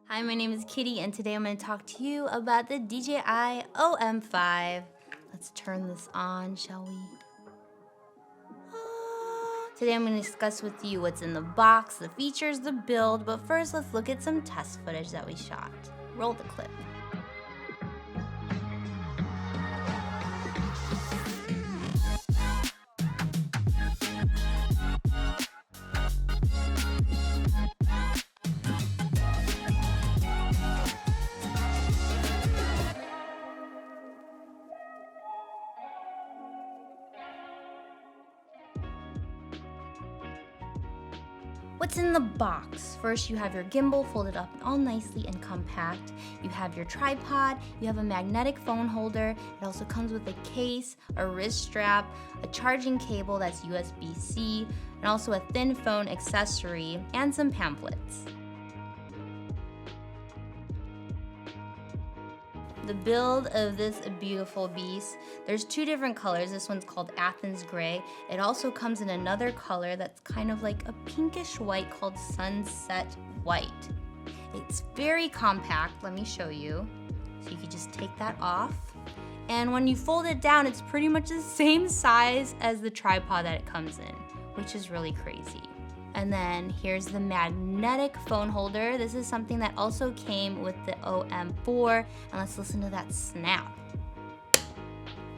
Hi, my name is Kitty, and today I'm going to talk to you about the DJI OM5. Let's turn this on, shall we? Today I'm going to discuss with you what's in the box, the features, the build, but first let's look at some test footage that we shot. Roll the clip. What's in the box? First, you have your gimbal folded up all nicely and compact. You have your tripod, you have a magnetic phone holder. It also comes with a case, a wrist strap, a charging cable that's USB-C, and also a thin phone accessory, and some pamphlets. The build of this beautiful beast, there's two different colors. This one's called Athens Gray. It also comes in another color that's kind of like a pinkish white called Sunset White. It's very compact, let me show you. So you can just take that off. And when you fold it down, it's pretty much the same size as the tripod that it comes in, which is really crazy. And then here's the magnetic phone holder. This is something that also came with the OM4, and let's listen to that snap.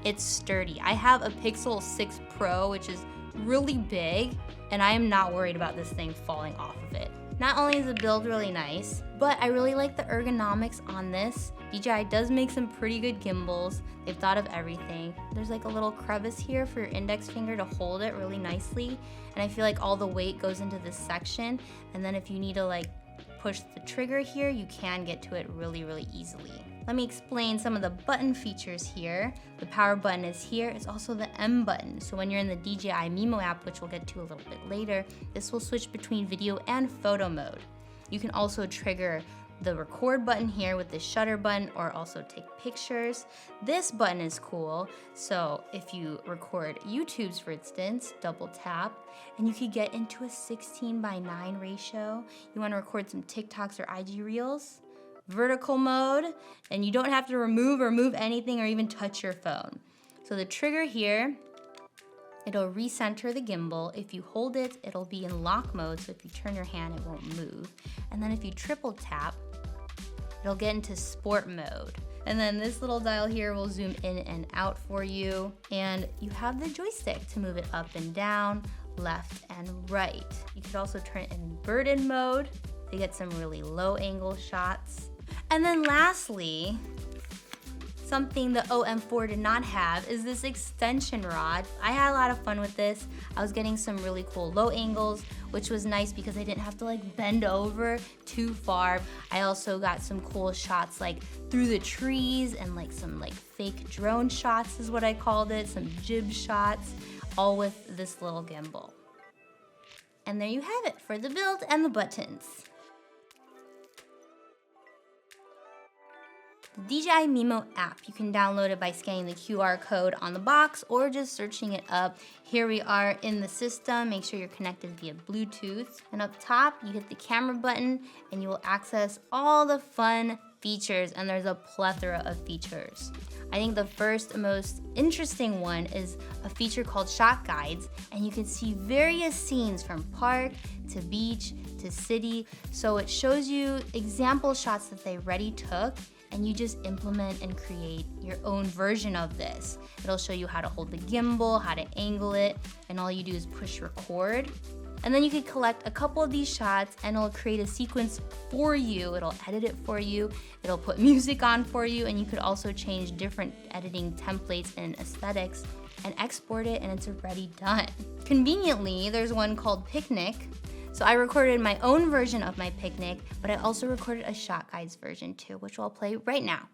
It's sturdy. I have a Pixel 6 Pro, which is really big, and I am not worried about this thing falling off of it. Not only is the build really nice, but I really like the ergonomics on this. DJI does make some pretty good gimbals. They've thought of everything. There's like a little crevice here for your index finger to hold it really nicely. And I feel like all the weight goes into this section. And then if you need to like push the trigger here, you can get to it really, really easily. Let me explain some of the button features here. The power button is here. It's also the M button. So when you're in the Dji Memo App, which we'll get to a little bit later, this will switch between video and photo mode. You can also trigger the record button here with the shutter button, or also take pictures. This button is cool. So if you record YouTube's, for instance, double tap, and you could get into a 16:9 ratio. You wanna record some TikToks or IG Reels, vertical mode, and you don't have to remove or move anything or even touch your phone. So the trigger here, it'll recenter the gimbal. If you hold it, it'll be in lock mode, so if you turn your hand, it won't move. And then if you triple tap, it'll get into sport mode. And then this little dial here will zoom in and out for you. And you have the joystick to move it up and down, left and right. You could also turn it in inverted mode to get some really low angle shots. And then lastly, something the OM4 did not have is this extension rod. I had a lot of fun with this. I was getting some really cool low angles, which was nice because I didn't have to like bend over too far. I also got some cool shots like through the trees and like some like fake drone shots is what I called it, some jib shots, all with this little gimbal. And there you have it for the build and the buttons. The Dji Memo App, you can download it by scanning the QR code on the box or just searching it up. Here we are in the system. Make sure you're connected via Bluetooth. And up top, you hit the camera button and you will access all the fun features, and there's a plethora of features. I think the first most interesting one is a feature called Shot Guides, and you can see various scenes from park to beach to city. So it shows you example shots that they already took, and you just implement and create your own version of this. It'll show you how to hold the gimbal, how to angle it, and all you do is push record. And then you can collect a couple of these shots and it'll create a sequence for you. It'll edit it for you. It'll put music on for you, and you could also change different editing templates and aesthetics and export it, and it's already done. Conveniently, there's one called Picnic. So I recorded my own version of my picnic, but I also recorded a Shot Guides version too, which I'll play right now.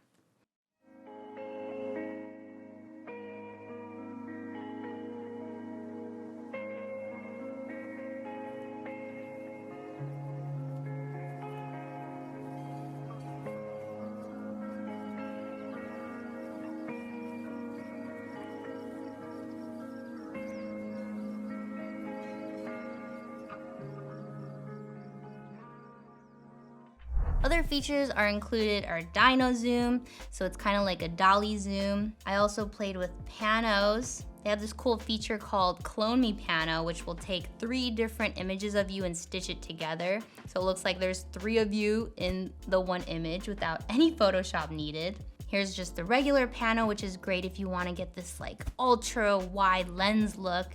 Other features are included are dyno zoom, so it's kind of like a dolly zoom. I also played with Panos. They have this cool feature called Clone Me Pano, which will take 3 different images of you and stitch it together. So it looks like there's 3 of you in the one image without any Photoshop needed. Here's just the regular Pano, which is great if you want to get this like ultra wide lens look.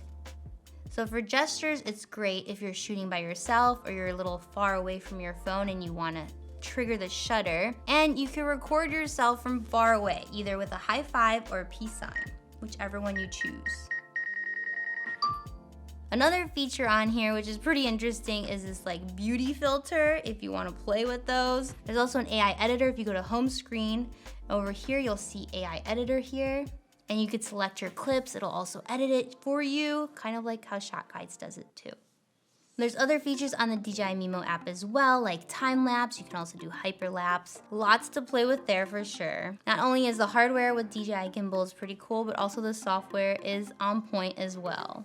So for gestures, it's great if you're shooting by yourself or you're a little far away from your phone and you want to trigger the shutter. And you can record yourself from far away, either with a high five or a peace sign, whichever one you choose. Another feature on here, which is pretty interesting, is this like beauty filter if you want to play with those. There's also an AI editor if you go to home screen. Over here, you'll see AI editor here. And you could select your clips. It'll also edit it for you, kind of like how Shot Guides does it too. There's other features on the Dji Memo app as well, like time lapse. You can also do hyperlapse. Lots to play with there for sure. Not only is the hardware with DJI gimbals pretty cool, but also the software is on point as well.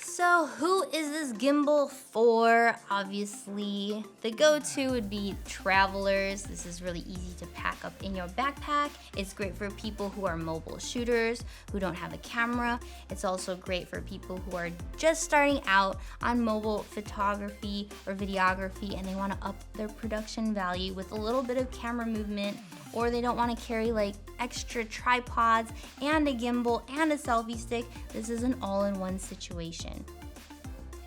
So who is this gimbal for? Obviously, the go-to would be travelers. This is really easy to pack up in your backpack. It's great for people who are mobile shooters, who don't have a camera. It's also great for people who are just starting out on mobile photography or videography and they want to up their production value with a little bit of camera movement, or they don't want to carry like extra tripods and a gimbal and a selfie stick. This is an all-in-one situation.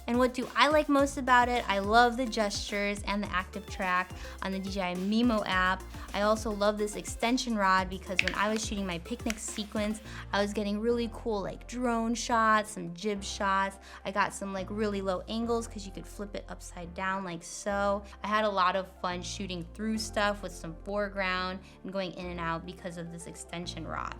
And what do I like most about it? I love the gestures and the active track on the Dji Memo app. I also love this extension rod because when I was shooting my picnic sequence, I was getting really cool like drone shots, some jib shots. I got some like really low angles because you could flip it upside down like so. I had a lot of fun shooting through stuff with some foreground and going in and out because of this extension rod.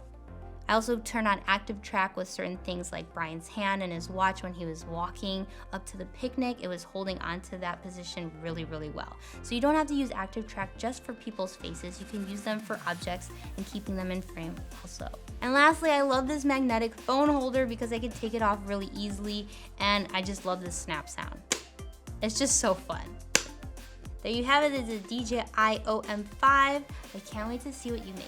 I also turn on active track with certain things like Brian's hand and his watch when he was walking up to the picnic. It was holding onto that position really, really well. So you don't have to use active track just for people's faces. You can use them for objects and keeping them in frame also. And lastly, I love this magnetic phone holder because I can take it off really easily, and I just love this snap sound. It's just so fun. There you have it. It's a DJI OM5. I can't wait to see what you make.